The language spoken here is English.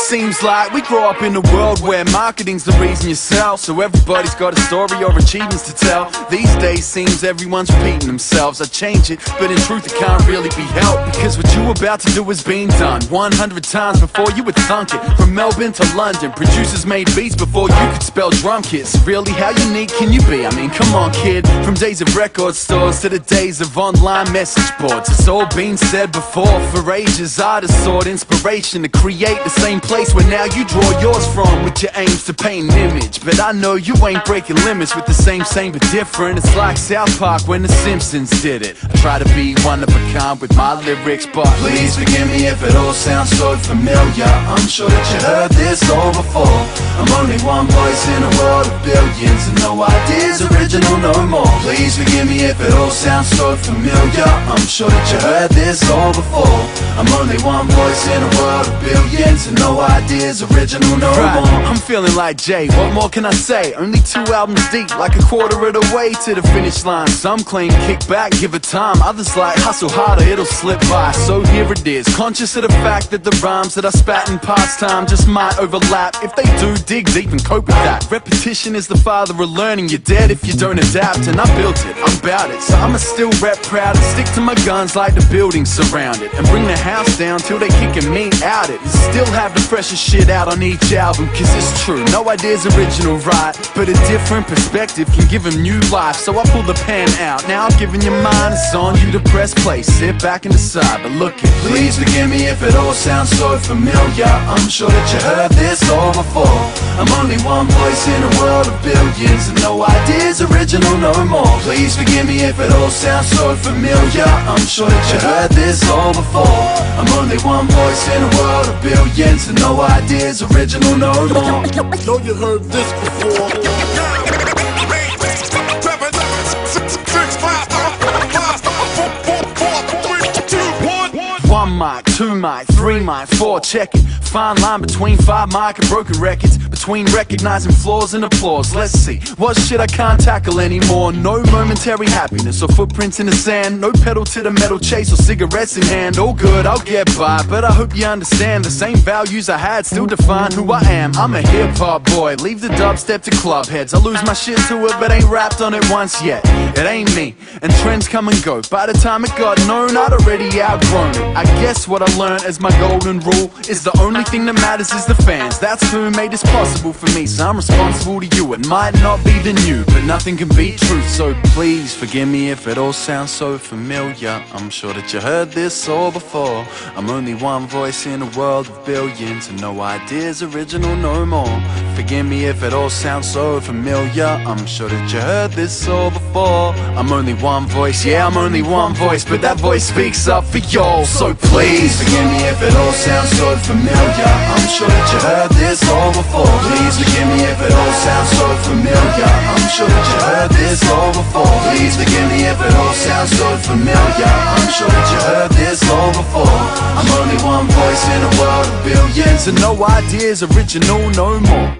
Seems like we grow up in a world where marketing's the reason you sell, so everybody's got a story or achievements to tell. These days seems everyone's repeating themselves. I change it, but in truth it can't really be helped, because what you about to do has been done 100 times before you would thunk it. From Melbourne to London, producers made beats before you could spell drum kits. Really, how unique can you be? I mean, come on kid. From days of record stores to the days of online message boards, it's all been said before. For ages artists sought inspiration to create the same place where now you draw yours from, with your aims to paint an image. But I know you ain't breaking limits with the same but different. It's like South Park when the Simpsons did it. I try to be one of a kind with my lyrics, but please forgive me if it all sounds so familiar. I'm sure that you heard this all before. I'm only one voice in a world of billions, and no ideas original no more. Please forgive me if it all sounds so familiar. I'm sure that you heard this all before. I'm only one voice in a world of billions, and no ideas original no more. I'm feeling like Jay, what more can I say? Only 2 albums deep, like a quarter of the way to the finish line. Some claim kick back, give it time. Others like hustle harder, it'll slip by. So here it is, conscious of the fact that the rhymes that I spat in past time just might overlap. If they do, dig deep and cope with that. Repetition is the father of learning. You're dead if you don't adapt, and I built it, I'm bout it. So I'ma still rep proud and stick to my guns like the building surrounded, and bring the house down till they kicking me out it. And still have the freshest shit out on each album, cause it's true, no idea's original, right? But a different perspective can give them new life. So I pull the pen out, now I've given you mine. It's on you to press play, sit back and decide. But look it, please forgive me if it all sounds so familiar. I'm sure that you heard this all before. I'm only one voice in a world of billions, and no ideas original no more. Please forgive me if it all sounds so familiar. I'm sure that you heard this all before. I'm only one voice in a world of billions, and no ideas original no more. Know you heard this before. One mic, 2 mic, 3 mic, 4, check it. Fine line between 5 mic and broken records, between recognizing flaws and applause. Let's see, what shit I can't tackle anymore? No momentary happiness or footprints in the sand, no pedal to the metal chase or cigarettes in hand. All good, I'll get by, but I hope you understand the same values I had still define who I am. I'm a hip-hop boy, leave the dubstep to club heads. I lose my shit to it, but ain't rapped on it once yet. It ain't me, and trends come and go. By the time it got known, I'd already outgrown it. I guess what I learned as my golden rule is the only thing that matters is the fans. That's who made this possible for me, so I'm responsible to you. It might not be the new, but nothing can beat truth. So please forgive me if it all sounds so familiar. I'm sure that you heard this all before. I'm only one voice in a world of billions, and no ideas original no more. Forgive me if it all sounds so familiar. I'm sure that you heard this all before. I'm only one voice, yeah, I'm only one voice, but that voice speaks up for y'all. So please forgive me if it all sounds so familiar. I'm sure that you heard this all before. Please forgive me if it all sounds so familiar. I'm sure that you heard this all before. Please forgive me if it all sounds so familiar. I'm sure that you heard this all before. I'm only one voice in a world of billions, and no ideas original no more.